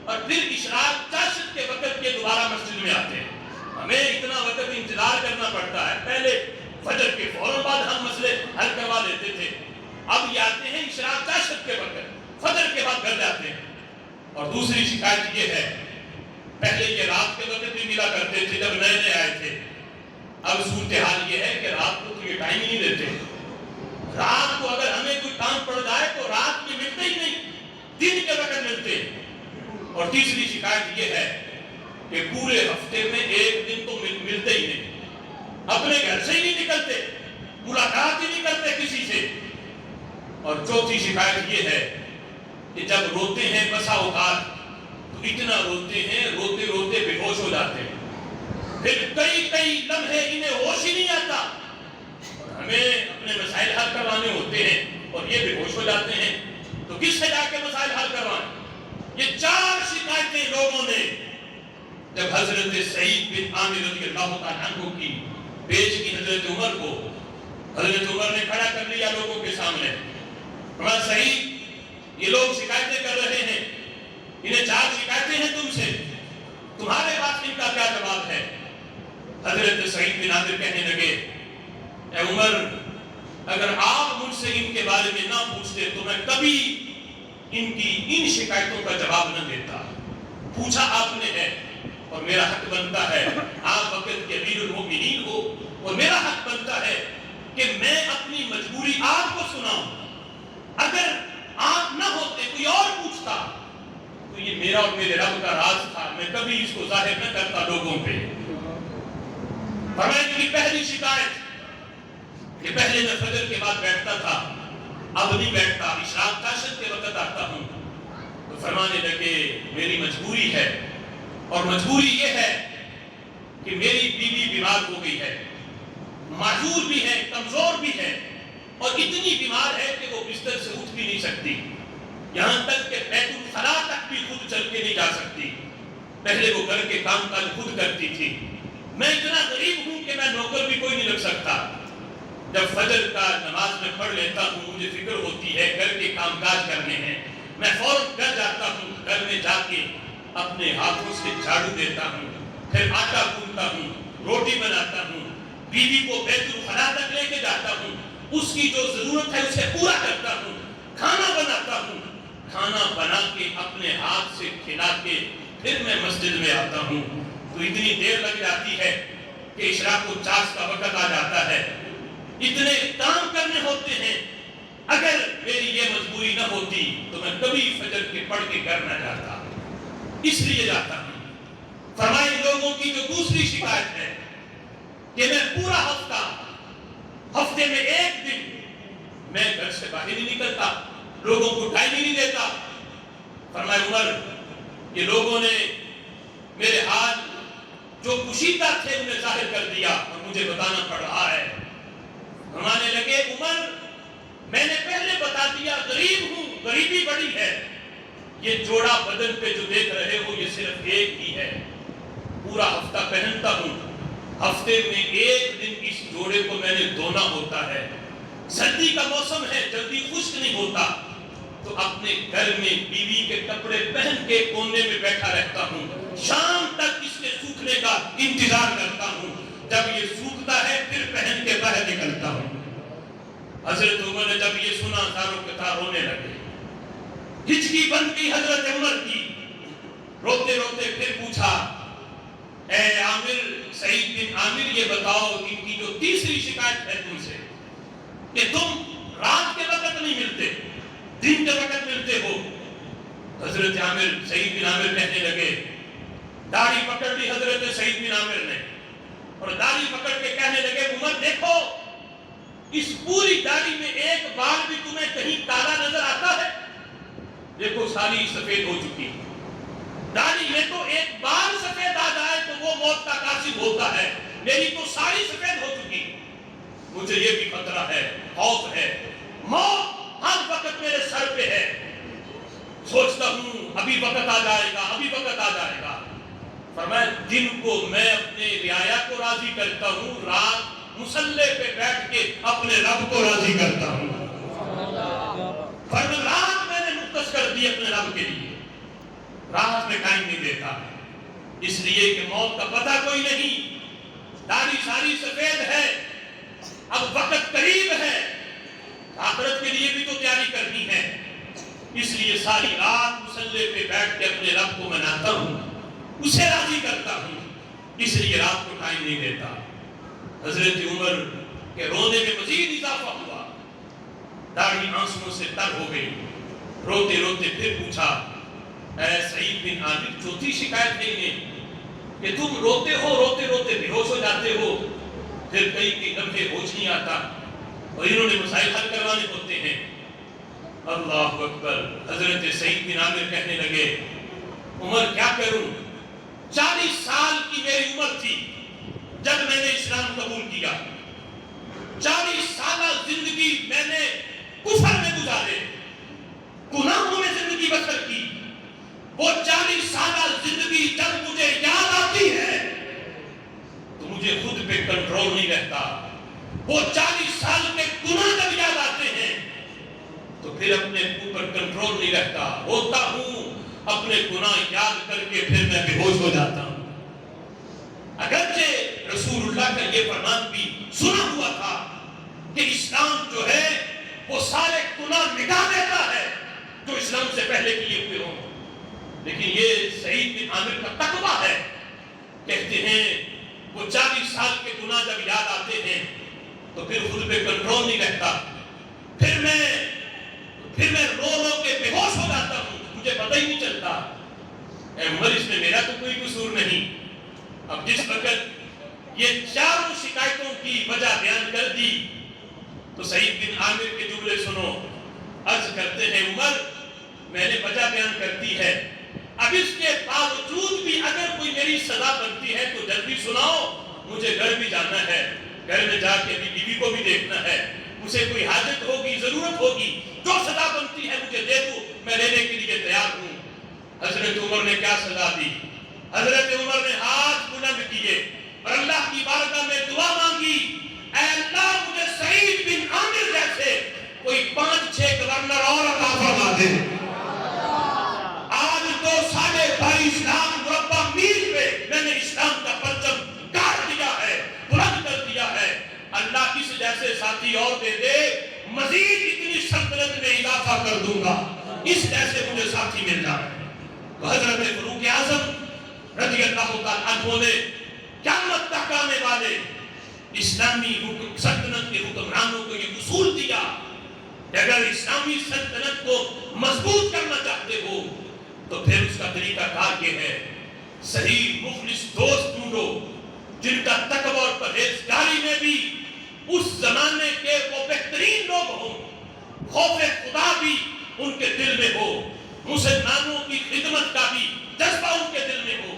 اور پھر اشراق چاشت کے وقت کے دوبارہ مسجد میں آتے ہیں۔ ہمیں اتنا وقت انتظار کرنا پڑتا ہے، پہلے فجر کے فوراً بعد ہم مسئلے حل کروا لیتے تھے، اب یہ آتے ہیں اشراق چاشت کے وقت، فجر کے بعد گھر جاتے ہیں۔ اور دوسری شکایت یہ ہے پہلے یہ رات کے وقت بھی ملا کرتے تھے جب نئے آئے تھے، اب صورتحال یہ ہے کہ رات کو تو یہ ٹائم ہی نہیں دیتے، رات کو اگر ہمیں کوئی کام پڑ جائے تو رات میں ملتے ہی نہیں، دن کے وقت ملتے ہیں۔ اور تیسری شکایت یہ ہے کہ پورے ہفتے میں ایک دن تو ملتے ہی نہیں، اپنے گھر سے ہی نہیں نکلتے، ملاقات ہی نہیں کرتے کسی سے۔ اور چوتھی شکایت یہ ہے کہ جب روتے ہیں بسا اوقات تو اتنا روتے ہیں، روتے روتے بے ہوش ہو جاتے ہیں، پھر کئی لمحے انہیں ہوش ہی نہیں آتا، اور ہمیں اپنے مسائل حل کروانے ہوتے ہیں اور یہ بے ہوش ہو جاتے ہیں، تو کس سے جا کے مسائل حل کروائیں؟ یہ 4 شکایتیں لوگوں نے جب حضرت سعید بن عامر رضی اللہ تعالیٰ عنہ کی پیش کی حضرت عمر کو، حضرت عمر نے کھڑا کر لیا لوگوں کے سامنے. فرمایا سعید، یہ لوگ شکایتیں کر رہے ہیں، انہیں 4 شکایتیں ہیں تم سے، تمہارے پاس ان کا کیا جواب ہے؟ حضرت سعید بن عامر کہنے لگے، اے عمر، اگر آپ مجھ سے ان کے بارے میں نہ پوچھتے تو میں کبھی ان کی ان شکایتوں کا جواب نہ دیتا. پوچھا آپ نے ہے اور میرا حق بنتا ہے، آپ وقت کے امیر المومنین ہو اور میرا حق بنتا ہے کہ میں اپنی مجبوری آپ کو سناؤں. اگر آپ نہ ہوتے، کوئی اور پوچھتا تو یہ میرا اور میرے رب کا راز تھا، میں کبھی اس کو ظاہر نہ کرتا لوگوں پہ. فرمایا کہ پہلی شکایت کہ پہلے میں فجر کے بعد بیٹھتا تھا، اب نہیں بیٹھتا، اشراق تاشد کے وقت آتا ہوں. تو فرمانے لگے میری مجبوری ہے، اور مجبوری یہ ہے کہ میری بیوی بیمار ہو گئی ہے، معذور بھی ہے، کمزور بھی ہے، اور اتنی بیمار ہے کہ وہ بستر سے اٹھ بھی نہیں سکتی، یہاں تک کہ بیت الخلا تک بھی خود چل کے نہیں جا سکتی. پہلے وہ گھر کے کام کاج خود کرتی تھی. میں اتنا غریب ہوں کہ میں نوکر بھی کوئی نہیں لگ سکتا. جب فجر کا نماز میں پڑھ لیتا ہوں، مجھے فکر ہوتی ہے گھر کے کام کاج کرنے ہیں، میں فوراً گھر جاتا ہوں، گھر میں جا کے اپنے ہاتھوں سے جھاڑو دیتا ہوں، پھر آٹا گوندتا ہوں، روٹی بناتا ہوں، بیوی کو بیت الخلا تک لے کے جاتا ہوں، اس کی جو ضرورت ہے اسے پورا کرتا ہوں، کھانا بناتا ہوں، کھانا بنا کے اپنے ہاتھ سے کھلا کے پھر میں مسجد میں آتا ہوں. تو اتنی دیر لگ جاتی ہے کہ اشراق الچاس کا وقت آ جاتا ہے. اتنے کام کرنے ہوتے ہیں. اگر میری یہ مجبوری نہ ہوتی تو میں کبھی فجر کے پڑھ کے گھر نہ جاتا، اس لیے جاتا ہوں. فرمائے لوگوں کی جو دوسری شکایت ہے کہ میں پورا ہفتے میں 1 دن میں گھر سے باہر نہیں نکلتا، لوگوں کو ٹائم ہی نہیں دیتا. فرمائے عمر، یہ لوگوں نے میرے حال جو کشیدہ تھے انہیں ظاہر کر دیا اور مجھے بتانا پڑ رہا ہے. فرمانے لگے عمر، میں نے پہلے بتا دیا غریب ہوں، غریبی بڑی ہے. یہ جوڑا بدن پہ جو دیکھ رہے ہو یہ صرف ایک ہی ہے، پورا ہفتہ پہنتا ہوں، ہفتے میں 1 دن اس جوڑے کو میں نے دھونا ہوتا ہے. سردی کا موسم ہے، جلدی خشک نہیں ہوتا، تو اپنے گھر میں بیوی کے کپڑے پہن کے کونے میں بیٹھا رہتا ہوں، شام تک اس کے سوکھنے کا انتظار کرتا ہوں. جب یہ سوکھتا ہے پھر پہن کے باہر نکلتا ہوں. حضرت عمر نے جب یہ سنا تاروں کے تار رونے لگے. ہچکی بند کی حضرت عمر کی. روتے روتے پھر پوچھا، اے عامر، سعید بن عامر، یہ بتاؤ ان کی جو تیسری شکایت ہے تم سے کہ تم رات کے وقت نہیں ملتے، دن کے وقت ملتے ہو. حضرت عامر، سعید بن عامر کہنے لگے، داڑھی پکڑ لی حضرت سعید بن عامر نے اور داڑھی پکڑ کے کہنے لگے، عمر دیکھو اس پوری داڑھی میں ایک بال بھی تمہیں کہیں کالا نظر آتا ہے؟ دیکھو ساری سفید ہو چکی. داڑھی میں تو ایک بال سفید آ جائے تو وہ موت کا قاصد ہوتا ہے، میری تو ساری سفید ہو چکی. مجھے یہ بھی خطرہ ہے، خوف ہے، موت ہر وقت میرے سر پہ ہے. سوچتا ہوں ابھی وقت آ جائے گا، ابھی وقت آ جائے گا. فرمایا دن کو میں اپنے رعایا کو راضی کرتا ہوں، رات مصلے پہ بیٹھ کے اپنے رب کو راضی کرتا ہوں. فرمایا رات میں نے مختص کر دی اپنے رب کے لیے، رات میں ٹائم نہیں دیتا، اس لیے کہ موت کا پتہ کوئی نہیں. داڑھی ساری سفید ہے، اب وقت قریب ہے، آخرت کے لیے بھی تو تیاری کرنی ہے. اس لیے ساری رات مصلے پہ بیٹھ کے اپنے رب کو مناتا ہوں، اسے راضی کرتا ہوں، اس لیے رات کو ٹائم نہیں دیتا. حضرت عمر کے رونے میں مزید اضافہ ہوا، داڑھی آنسوؤں سے تر ہو گئی. روتے روتے پھر پوچھا، اے سعید بن عامر، چوتھی شکایت نہیں ہے کہ تم روتے ہو، روتے روتے بے ہوش ہو جاتے ہو، پھر کئی کے لمحے ہوش نہیں آتا اور انہوں نے مسائل حل کروانے ہوتے ہیں. اللہ اکبر. حضرت سعید بن عامر کہنے لگے، عمر کیا کروں، 40 سال کی میری عمر تھی جب میں نے اسلام قبول کیا. 40 سالہ زندگی میں نے کفر میں گزارے، گناہوں میں زندگی بسر کی. وہ 40 سالہ زندگی جب مجھے یاد آتی ہے تو مجھے خود پہ کنٹرول نہیں رہتا. وہ 40 سال کے گناہ جب یاد آتے ہیں تو پھر اپنے اوپر کنٹرول نہیں رہتا. ہوتا ہوں اپنے گناہ یاد کر کے پھر میں بے ہوش ہو جاتا ہوں. اگرچہ رسول اللہ کا یہ فرمان بھی سنا ہوا تھا کہ اسلام جو ہے وہ سارے گناہ مٹا دیتا ہے جو اسلام سے پہلے کیے ہوئے ہوں، لیکن یہ سعید بن عامر کا تقویٰ ہے. کہتے ہیں وہ 40 سال کے گناہ جب یاد آتے ہیں تو پھر خود پہ کنٹرول نہیں رہتا. پھر میں رو رو کے بے ہوش ہو جاتا ہوں، مجھے پتہ ہی نہیں چلتا. اے عمر، اس میں میرا تو کوئی قصور نہیں. اب جس وقت یہ چاروں شکایتوں کی وجہ بیان کر دی تو سعید بن عامر کے جملے سنو. عرض کرتے ہیں عمر، میں نے وجہ بیان کر دی ہے، اب اس کے باوجود بھی اگر کوئی میری سزا بنتی ہے تو جلدی سناؤ. مجھے گھر بھی جانا ہے، گھر میں جا کے ابھی بیوی کو بھی دیکھنا ہے، اسے کوئی حاجت ہوگی، ضرورت ہوگی، جو سزا بنتی ہے مجھے دے دو، میں لینے کے لیے تیار ہوں. حضرت عمر نے کیا سزا دی؟ حضرت عمر نے ہاتھ بلند کیے اور اللہ کی بارگاہ میں دعا مانگی، اے اللہ مجھے سعید بن عامر جیسے کوئی 5-6 گورنر اور عطا فرما دے. آج تو 22.5 لاکھ مربع میل پہ میں نے اسلام کا پرچم گاڑ دیا ہے، بلند کر دیا ہے. اللہ اس جیسے ساتھی اور دے دے، مزید اتنی سلطنت میں اضافہ کر دوں گا. اس جیسے مجھے ساتھی مل جائے. حضرت فاروق اعظم رضی اللہ تعالیٰ عنہ نے قیامت تک آنے والے اسلامی سلطنت کے حکمرانوں کو یہ اصول دیا کہ اگر اسلامی سلطنت کو مضبوط کرنا چاہتے ہو تو پھر اس کا طریقہ کار یہ ہے، صحیح مخلص دوست ڈھونڈو جن کا تقوی اور پرہیزگاری میں بھی اس زمانے کے وہ بہترین لوگ ہوں، خوف خدا بھی ان کے دل میں ہو، مسلمانوں کی خدمت کا بھی جذبہ ان کے دل میں ہو.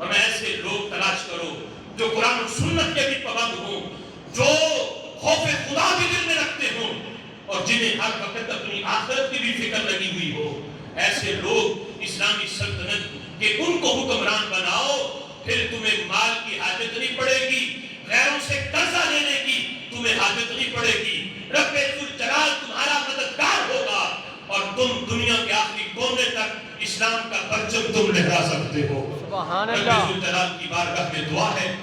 ہمیں ایسے لوگ تلاش کرو جو قرآن و سنت کے بھی پابند ہوں، جو خوف خدا بھی دل میں رکھتے ہوں اور جنہیں ہر وقت اپنی آخرت کی بھی فکر لگی ہوئی ہو. ایسے لوگ اسلامی سلطنت کے ان کو حکمران بناؤ، پھر تمہیں مال کی حاجت نہیں پڑے گی، غیروں سے قرضہ لینے کی تمہیں حاجت نہیں پڑے گی. رب ذوالجلال تمہارا مددگار ہوگا اور تم دنیا کے آخری کونے تک اسلام کا پرچم تم لہرا سکتے ہو. سبحان اللہ. رب ذوالجلال کی بارگاہ میں دعا ہے